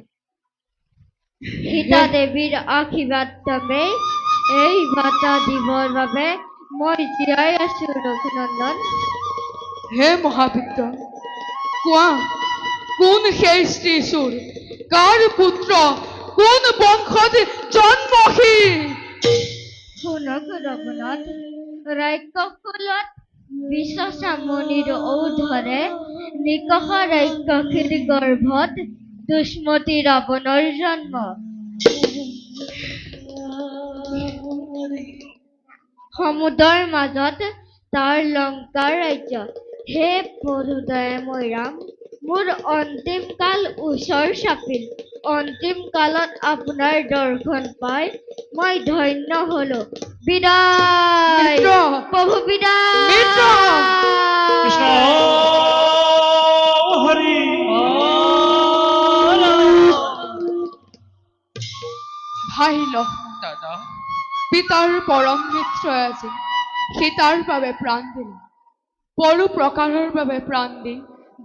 সীতা দেৱীৰ আশীৰ্বাদ ক্ৰমে এই বঁটা দিবৰ বাবে মই জীয়াই আছো ৰঘুনন্দন। হে মহাবিদ্য, কোৱা কোন সেই স্ত্ৰীচুৰ, কাৰ পুত্ৰ, কোন বংশত জন্মহী? শুনক ৰঘুনাথ, ৰাক্ষসকুলত বিশ্বচামনিৰ ঔধৰে নিকষ ৰাক্ষসীৰ গৰ্ভত দুষ্মতি ৰাৱণৰ জন্ম। সমুদ্ৰৰ মাজত তাৰ লংকাৰ ৰাজ্য। হে বধুদয়াময় ৰাম, মোৰ অন্তিম কাল ওচৰ চাপিল। অন্তিম কালত আপোনাৰ দৰ্শন পাই মই ধন্য হলো। বিদায় মিত্ৰ! প্ৰভু, বিদায়। মিত্ৰ! কৃষ্ণ হৰি ভাই লক্ষ্মণ, দাদা পিতাৰ পৰম মিত্ৰ আজি সীতাৰ বাবে প্ৰাণ দিলে। বড়ো প্ৰকাৰৰ বাবে প্ৰাণ দি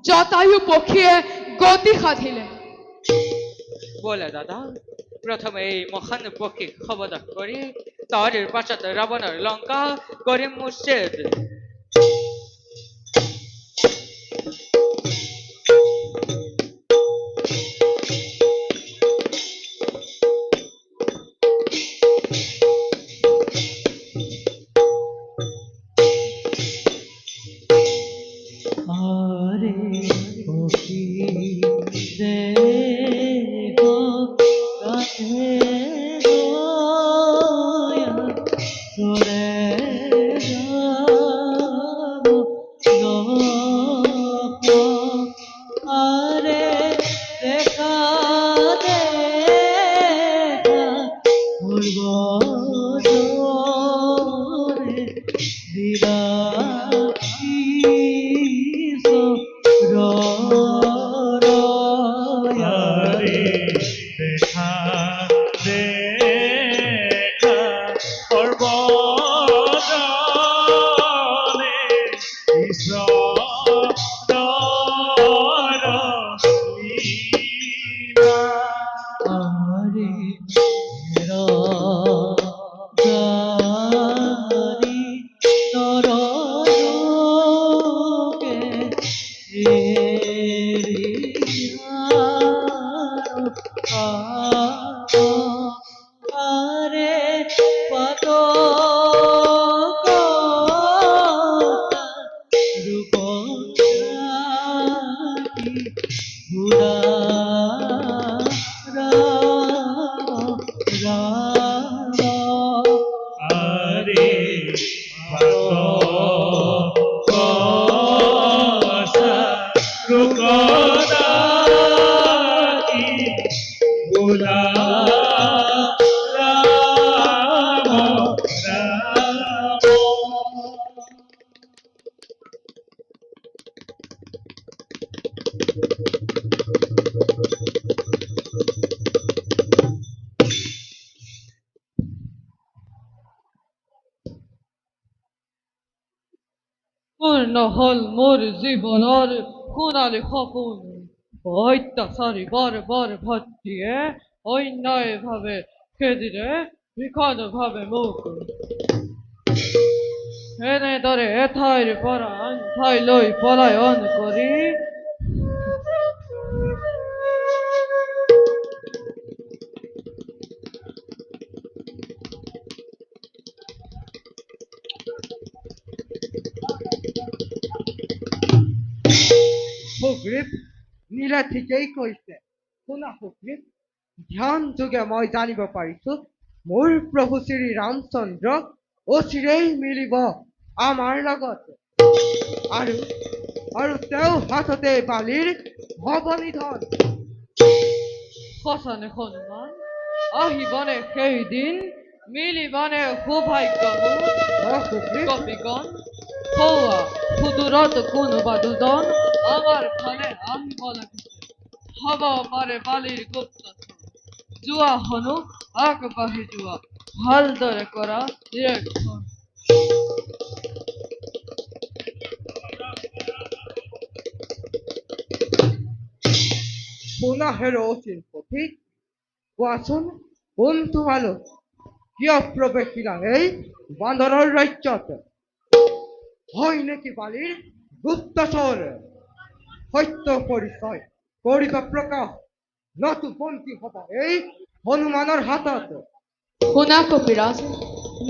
জটায়ু পক্ষীয়ে গতি সাধিলে। বলে দাদা, প্ৰথমে এই মহান পক্ষীক সবদা কৰি তাৰ পাছত ৰাৱণৰ লংকা কৰিম উচ্ছেদ। আরে পক্ষী দেব কাছে গয়া সরে আরে দেখা দেখা পূর্ব দিলা দেখা দেখা সর্বজনে ঈশ্বর লীলা। আরে রানী নরলোকে আরে পত রূপ ভুলা আরে ভালোবাসা রূপদাতি ভোলা রাম রাম। পূৰ্ণ হল মোৰ জীৱনৰ সোণালী সপোন। অত্যাচাৰী বৰ ভাতৃয়ে অন্যায়ভাৱে খেদিলে ভীষণভাৱে মোক। এনেদৰে এঠাইৰ পৰা আন ঠাইলৈ পলায়ন কৰি সুগ্ৰীৱ নীলা ঠিকেই কৈছে। শুনা সুগ্ৰীৱ, ধ্যান যোগে মই জানিব পাৰিছো মোৰ প্ৰভু শ্ৰী ৰামচন্দ্ৰ অচিৰেই মিলিব আমাৰ লগত। আৰু আৰু তেওঁ হাততে বালিৰ ভৱনিধন। সঁচানে হনুমান? আহিবনে সেইদিন? মিলিবনে সৌভাগ্য মোৰ? সুগ্ৰীৱ, কপিগণ সৌৱা সুদূৰত কোনোবা দুজন আমাৰ ফালে আহিব লাগিছে। হ'ব পাৰে বালিৰ গুপ্তচৰ। যোৱা হনু আগবাঢ়ি যোৱা, ভালদৰে কৰা নিৰীক্ষণ। শুনা হে ৰচিন পথিক, কোৱাচোন কোন তোমালোক? কিয় প্ৰৱেশিলা এই বান্দৰৰ ৰাজ্যত? হয় নেকি বালিৰ গুপ্তচৰ? সত্য পৰিচয় কৰিবা প্ৰকাশ, নতু বন্দী হ'ব এই হনুমানৰ হাতত। শুনা কপিৰাজ,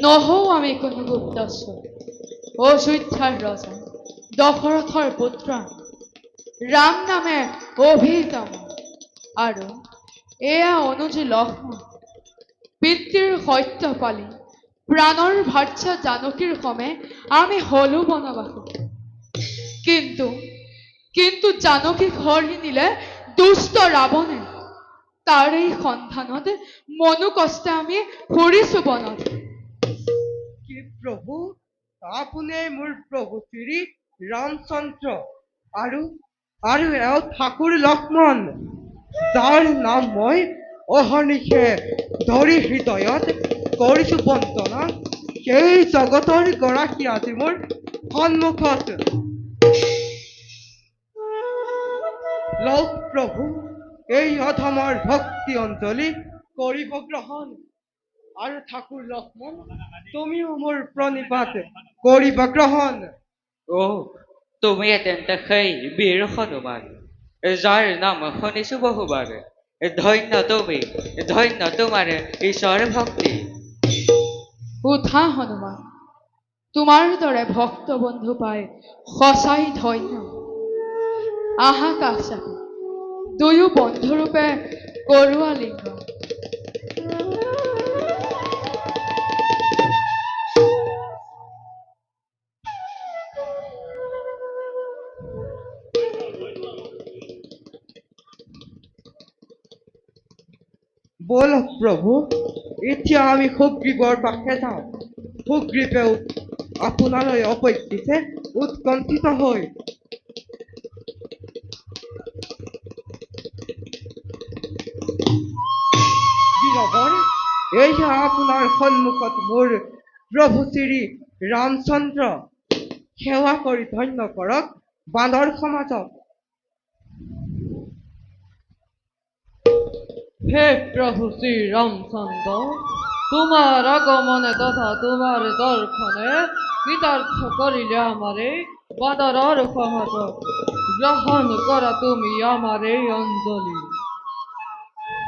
নহওঁ আমি কোনো গুপ্তচৰ। অযোধ্যাৰ ৰজা দশৰথৰ পুত্ৰ ৰাম নামে অভিহিত মই। আৰু এয়া অনুজী লক্ষ্মণ পিতৃৰ সত্য পালি প্ৰাণৰ ভাৰ্যা জানকীৰ সমে আমি হলো বনবাসী কিন্তু জানকীক হৰি নিলে দুষ্ট ৰাৱণে তাৰ এই সন্ধানত মনো কষ্টে আমি ফুৰিছো বনত কি প্ৰভু আপুনি মোৰ প্ৰভু শ্ৰী ৰামচন্দ্ৰ আৰু এওঁ ঠাকুৰ লক্ষ্মণ যাৰ নাম মই অহৰ্নিশে ধৰি হৃদয়ত কৰিছো বন্দনা সেই জগতৰ গৰাকী আজি মোৰ সন্মুখত লওক প্ৰভু এই অধমৰ ভক্তি অঞ্জলি কৰিব গ্ৰহণ আৰু ঠাকুৰ লক্ষ্মণ তুমিও মোৰ প্ৰণিপাত কৰিবা গ্ৰহণ তুমি এতেন্তে সেই বীৰ হনুমান যাৰ নাম শুনিছো বহুবাৰ ধন্য তুমি ধন্য তোমাৰ ঈশ্বৰ ভক্তি উঠা হনুমান তোমাৰ দৰে ভক্ত বন্ধু পাই সঁচাই ধন্য আহা কাষ চাপি দুয়ো বন্ধুৰূপে কৰোৱা লিংগ বলক প্ৰভু এতিয়া আমি সুগ্ৰীৱৰ পাশে যাওঁ সুগ্ৰীৱেও আপোনালৈ অপেক্ষিছে উৎকণ্ঠিত হৈ বীৰবৰ এইয়া আপোনাৰ সন্মুখত মোৰ প্ৰভু শ্ৰী ৰামচন্দ্ৰ সেৱা কৰি ধন্য কৰক বানৰ সমাজক হে প্রভু শ্রী রামচন্দ্র তোমার আগমনে তথা তোমার দর্শনে কৃতার্থ করিলে আমারে বাদরার সমাজ গ্রহণ করা তুমি আমারে অঞ্জলি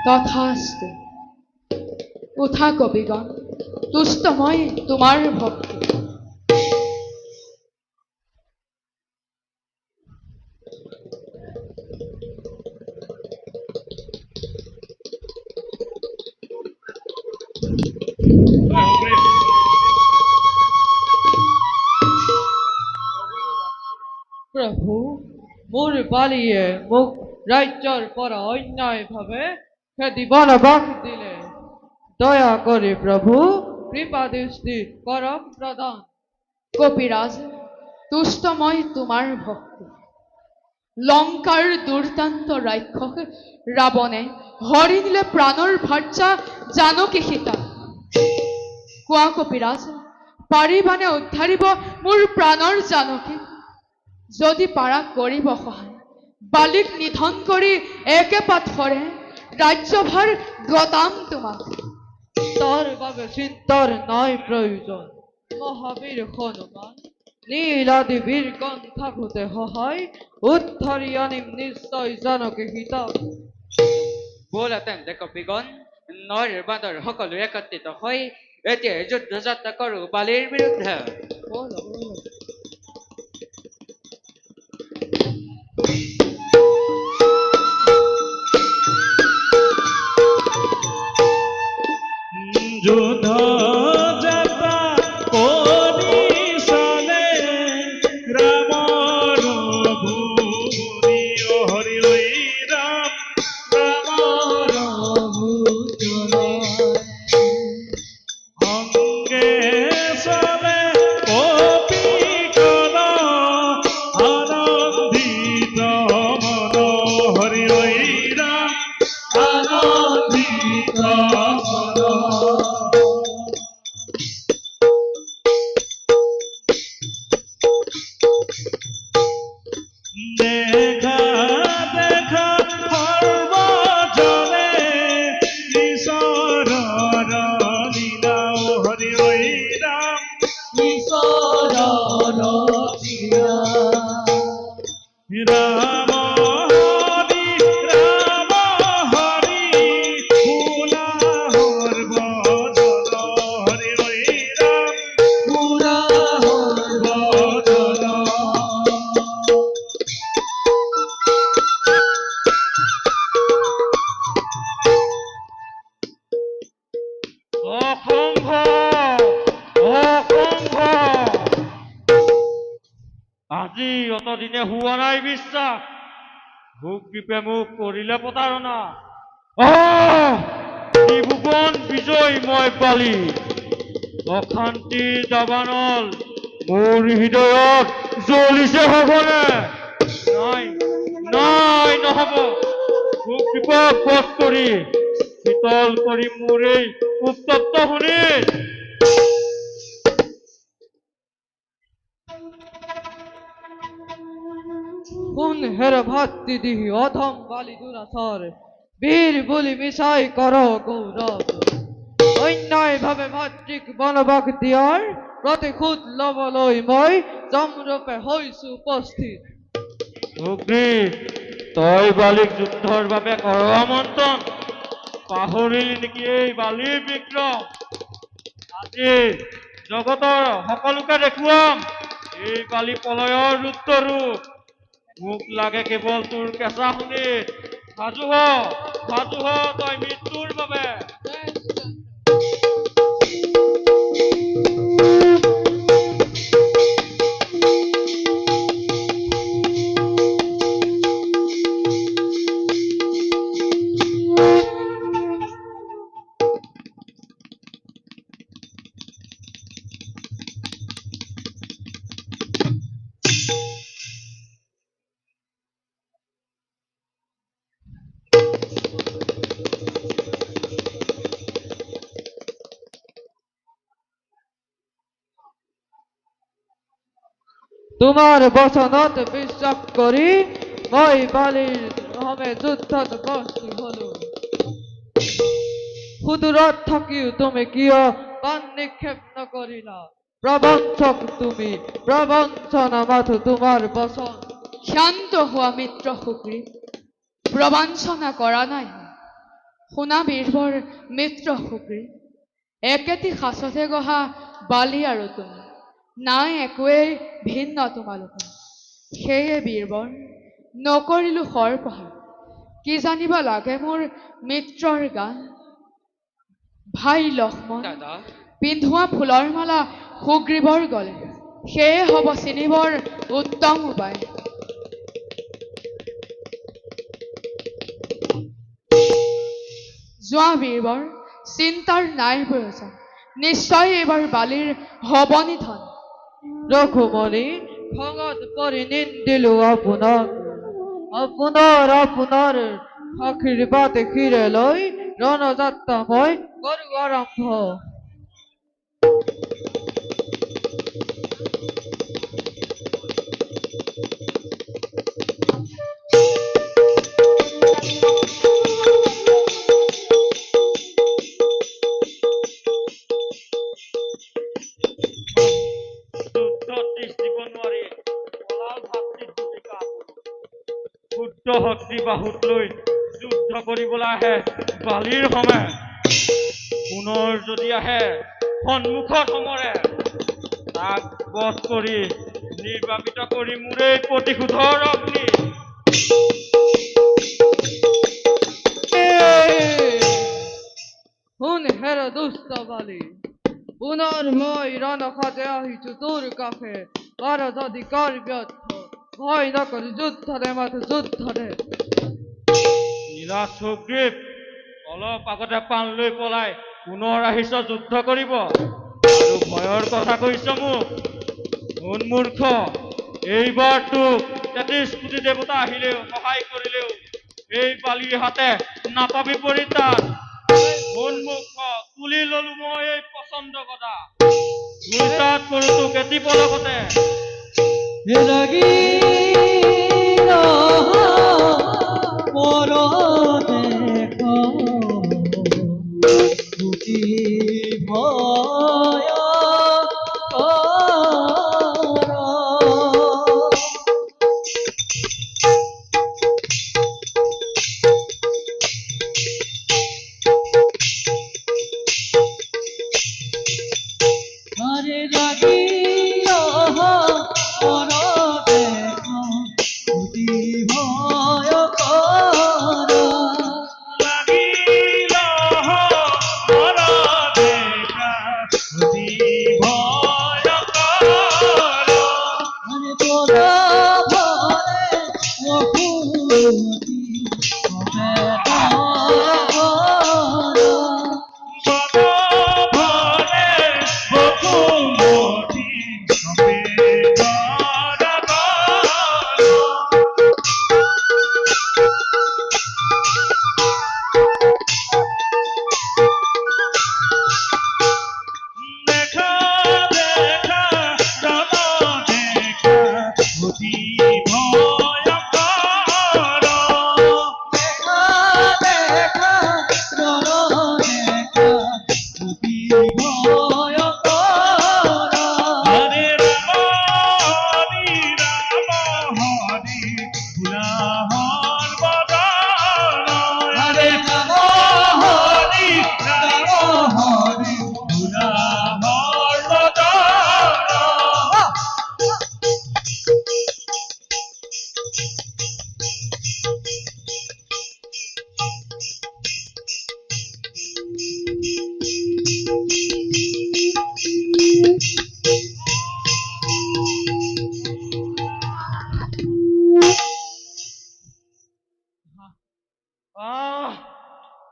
তথাস্তু উঠা কবিগণ তুষ্ট মই তোমাৰ ভক্তি প্রভু মোর বালিয়ে মোক রাজ্যর পর অন্যায় ভাবে খেদি বনবাস দিলে দয়া করে প্রভু কৃপা দৃষ্টি কর প্রদান কপিরাজ তুষ্ট মই তোমাৰ ভক্তি লংকাৰ দুৰ্দান্ত ৰাক্ষস ৰাৱণে হৰি নিলে প্ৰাণৰ ভাৰ্যা জানকী সীতা কোৱা কপিৰাজ পাৰিবানে উদ্ধাৰিব মোৰ প্ৰাণৰ জানকী যদি পাৰা কৰিব সহায় বালিক নিধন কৰি একে পাথৰে ৰাজ্যভাৰ গতাম তোমাক তার বাবে চিন্তার নাই প্রয়োজন মহাবীর হনুমান নীলাদি বীরগণ থাকুতে সহায় উদ্ধারি আনিম নিশ্চয় জানকী সীতা বল তেন্তে কপিগণ নৰ বান্দৰ সকলো একত্ৰিত হৈ এতিয়া যুদ্ধ যাত্ৰা কৰো বালিৰ বিৰুদ্ধে বলো বলো যুদ্ধ যাত্ৰা কৰি চলে ৰামৰ ভূমি হৰি ৰাম ৰামৰ অংগে চলে কপি কল আনন্দিত মন হৰি ৰাম আনন্দিত দেখা দেখা সৰ্বজনে ঈশ্বৰৰ লীলা হৰি ৰাম ঈশ্বৰৰ লীলা ৰাম হৰি ৰাম হৰি শুনা অসম্ভৱ অসম্ভৱ আজি অতদিনে হোৱা নাই বিশ্বাস সুগ্ৰীৱে মোক কৰিলে প্ৰতাৰণা ত্ৰিভুৱন বিজয় মই বালি অশান্তিৰ দাবানল মোৰ হৃদয়ত জ্বলিছে হ'বনে নাই নাই নহ'ব সুগ্ৰীৱক বধ কৰি শীতল কৰি মোৰ এই উত্তপ্ত শুনি কোন হের ভাতৃ দিহি অধম বালি দুরাসর বীর বলি মিশাই কর গৌরব অন্যায় ভাবে ভাতৃক বনবাক দিয়ার প্রতিখুদ লবলই মই জমরূপে হইছু উপস্থিত সুগ্ৰীৱ তই বালিক যুদ্ধৰ বাবে কৰ আমন্ত্ৰণ পাহৰিলি নেকি এই বালিৰ বিক্ৰম আজি জগতৰ সকলোকে দেখুৱাম এই বালি প্ৰলয়ৰ ৰুদ্ৰৰূপ মোক লাগে কেৱল তোৰ কেঁচা শুনি সাজু হ তই মৃত্যুৰ বাবে তোমাৰ বচনত বিশ্বাস কৰি মই বালিৰ হমে যুদ্ধত বস্তি হলো সুদূৰত থাকিও তুমি কিয় বাণ নিক্ষেপ নকৰিলা প্ৰবঞ্চক তুমি প্ৰবঞ্চনা মাথো তোমাৰ বচন শান্ত হোৱা মিত্ৰ সুগ্ৰীৱ প্ৰবঞ্চনা কৰা নাই শুনা বীৰবৰ মিত্ৰ সুগ্ৰীৱ একেটি সাঁচতে গঢ়া বালি আৰু তুমি নাই একোৱেই ভিন্ন তোমালোকৰ সেয়ে বীৰবৰ নকৰিলো সৰপহাৰ কি জানিব লাগে মোৰ মিত্ৰৰ গান ভাই লক্ষ্মণ দাদা পিন্ধোৱা ফুলৰ মালা সুগ্ৰীৱৰ গলে সেয়ে হ'ব চিনিবৰ উত্তম উপায় যোৱা বীৰবৰ চিন্তাৰ নাই প্ৰয়োজন নিশ্চয় এইবাৰ বালিৰ হ'ব নিধন ৰঘুমণি খঙত পৰি নিন্দিলো আপোনাক আপোনাৰ আশীৰ্বাদ শিৰে লৈ ৰণযাত্ৰা মই কৰো আৰম্ভ ক্ষুদ্ৰ শক্তি বাহুত লৈ যুদ্ধ কৰিবলৈ আহে বালিৰ সমে পুনৰ যদি আহে সন্মুখত সমৰে তাক বধ কৰি নিৰ্বাপিত কৰি মোৰে প্ৰতিশোধৰ অগ্নি শুন হেৰ দুষ্ট বালি পুনৰ মই ৰণখাতে আহিছো তোৰ কাষে পাৰ যদি কৰ ব্যৰ্থ ভয় নকৰি যুদ্ধৰে মাথো যুদ্ধৰে নীলা সুগ্ৰীৱ অলপ আগতে পাণ লৈ পলাই পুনৰ আহিছ যুদ্ধ কৰিব আৰু ভয়ৰ কথা কৈছ মোক উন্মূৰ্খ এইবাৰ তোক ৩৩ কোটি দেৱতা আহিলেও সহায় কৰিলেও এই বালিৰ হাতে নাপাবি পৰিত্ৰাণ উন্মুখ তুলি ললো মই এই পচন্দ কথা দুইটাত কৰো তোক এটি পলকতে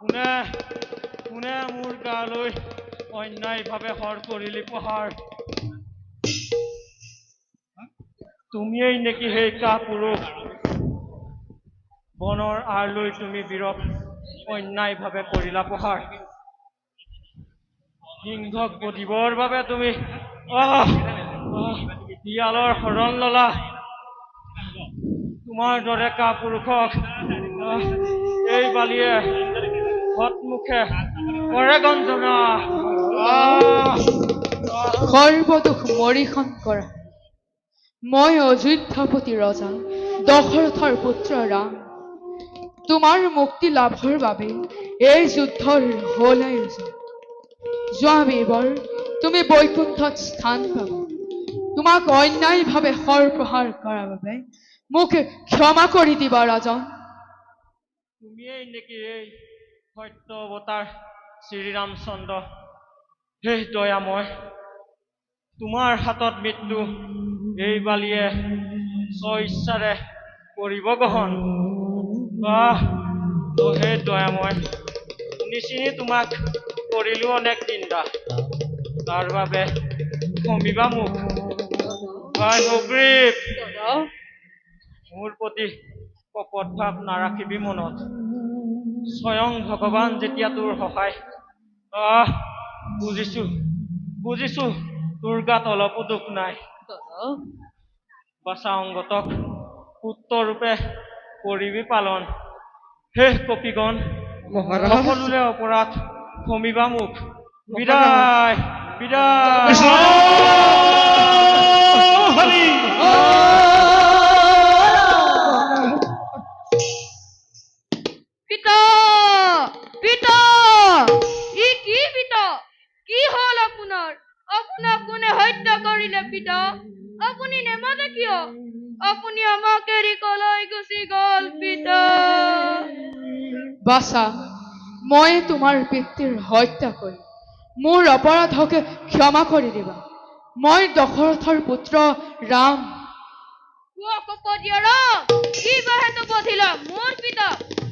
কোনে কোনে মোৰ গালৈ অন্যায়ভাৱে হৰ কৰিলি প্ৰহাৰ? তুমিয়েই নেকি সেই কাপুৰুষ? বনৰ আৰ লৈ তুমি বীৰক অন্যায়ভাৱে কৰিলা প্ৰহাৰ। সিংহক বধিবৰ বাবে তুমি শিয়ালৰ শৰণ ললা। তোমাৰ দৰে কাপুৰুষক এই বালিয়ে সৎমুখে কৰে গঞ্জনা। সৰ্বদোষ মৰিখন কৰা। মই অযোধ্যাপতি ৰজা দশৰথৰ পুত্ৰ ৰাম। তোমাৰ মুক্তি লাভৰ বাবে এই যুদ্ধৰ হ'ল আয়োজন। যোৱা বীৰবৰ তুমি বৈকুণ্ঠত স্থান পাবা। তোমাক অন্যায়ভাৱে শৰ প্ৰহাৰ কৰাৰ বাবে মোক ক্ষমা কৰি দিবা ৰাজন। তুমিয়েই নেকি এই সত্য অৱতাৰ শ্ৰীৰামচন্দ্ৰ? হে দয়াময়, তোমাৰ হাতত মৃত্যু এই বালিয়ে স্বইচ্ছাৰে কৰিব গ্ৰহণ। হে দয়াময়, নিচিনি তোমাক কৰিলো অনেক নিন্দা, তাৰ বাবে ক্ষমিবা মোক। সুগ্ৰীৱ, মোৰ প্ৰতি কপট ভাৱ নাৰাখিবি মনত। স্বয়ং ভগৱান যেতিয়া তোৰ সহায়। বুজিছো বুজিছো তোৰ গাত অলপো দুখ নাই। বাচা অংগতক পুত্ৰৰূপে কৰিবি পালন। শেষ কপিগণ, সকলোৰে অপৰাধ ক্ষমিবা মোক। বিদায় বিদায়। হৰি পিতা পিতা ই কি পিতা? কি হ'ল আপোনাৰ? আপোনাক কোনে হত্যা কৰিলে পিতা? আপুনি নেমাতে কিয়? আপুনি আমাক এৰি কলৈ গুচি গ'ল পিতা? বাছা, মই তোমাৰ পিতৃৰ হত্যা কৰি মোৰ অপৰাধকে ক্ষমা কৰি দিবা। মই দশৰথৰ পুত্ৰ ৰাম। কি বাহেতু বধিলা মোৰ পিতা?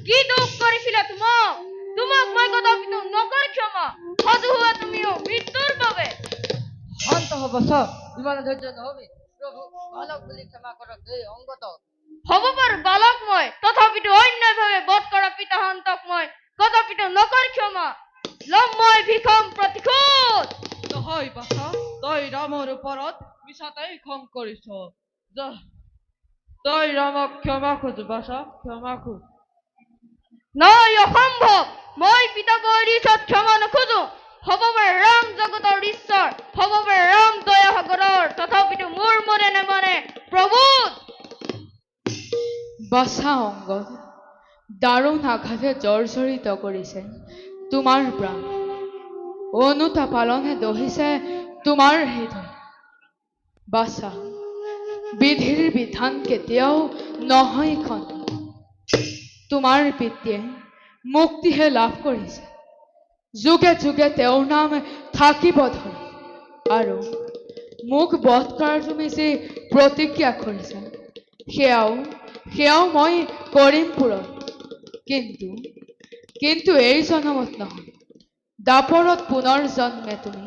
কি দুখ কৰিছিলা তোমাক? তোমাক মই কদাপিতো নকৰি ক্ষমা। সাধু হোৱা তুমিও মৃত্যুৰ বাবে। শান্ত হব সব, ইমান ধৈৰ্য নহবি। প্ৰভু বালক বুলি ক্ষমা কৰক এই অংগত। হ'ব বাৰু বালক মই, তথাপিতো অন্যায়ভাৱে বধ কৰা পিতাহঁতক মই কদাপিতো নকৰি ক্ষমা। ল'ম মই ভীষণ প্ৰতিশোধ। নহয় বাছা, তই ৰামৰ ওপৰত মিছাতেই খং কৰিছ। তই ৰামক ক্ষমা খোজ বাছা, ক্ষমা খোজ। নাই, অসম্ভৱ। মই পিতা বৈৰীছত ক্ষমা নোখোজো। হ'ব পাৰে ৰাম জগতৰ ঈশ্বৰ, হ'ব পাৰে ৰাম দয়া সাগৰৰ, তথাপিতো মোৰ মনে নেমানে প্ৰভুত। বাছা অংগদ, দাৰুণ আঘাতে জৰ্জৰিত কৰিছে তোমাৰ প্ৰাণ। অনুতাপ পালনে দহিছে তোমাৰ হৃদয়। বাছা, বিধিৰ বিধান কেতিয়াও নহয় খন্দ। তোমাৰ পিতৃয়ে মুক্তিহে লাভ কৰিছে। যুগে যুগে তেওঁৰ নাম থাকিব ধৰি। আৰু মোক বধ কৰাৰ তুমি যি প্ৰতিজ্ঞা কৰিছা, সেয়াও মই কৰিম পূৰণ। কিন্তু এই জনমত নহয়, দাপৰত পুনৰ জন্মে তুমি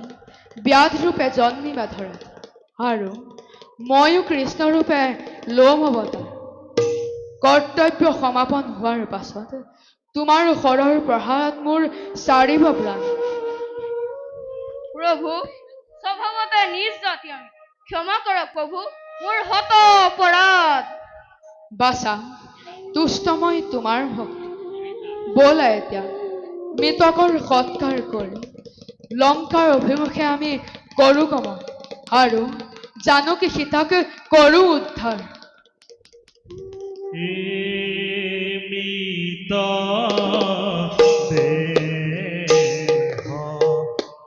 ব্যাধ ৰূপে জন্মিবা ধৰা। আৰু ময়ো কৃষ্ণৰূপে ল'ম অৱতাৰ। কৰ্তব্য সমাপন হোৱাৰ পাছত তোমাৰ শৰৰ প্ৰহাৰত মোৰ চাৰিব প্ৰাণ। প্ৰভু, স্বভাৱতে নিজ জাতি আমি, ক্ষমা কৰক প্ৰভু মোৰ হত অপৰাধ। বাছা, তুষ্ট মই তোমাৰ ভক্তি। ব'লা এতিয়া মৃতকৰ সৎকাৰ কৰি লংকাৰ অভিমুখে আমি কৰো গমন, আৰু জানকী সীতাক কৰো উদ্ধাৰ। মৃত দেহ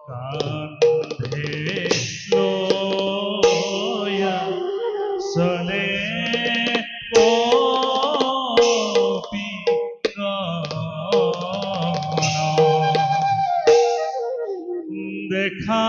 কান্ধে লয়া চলে কপিগণ। দেখা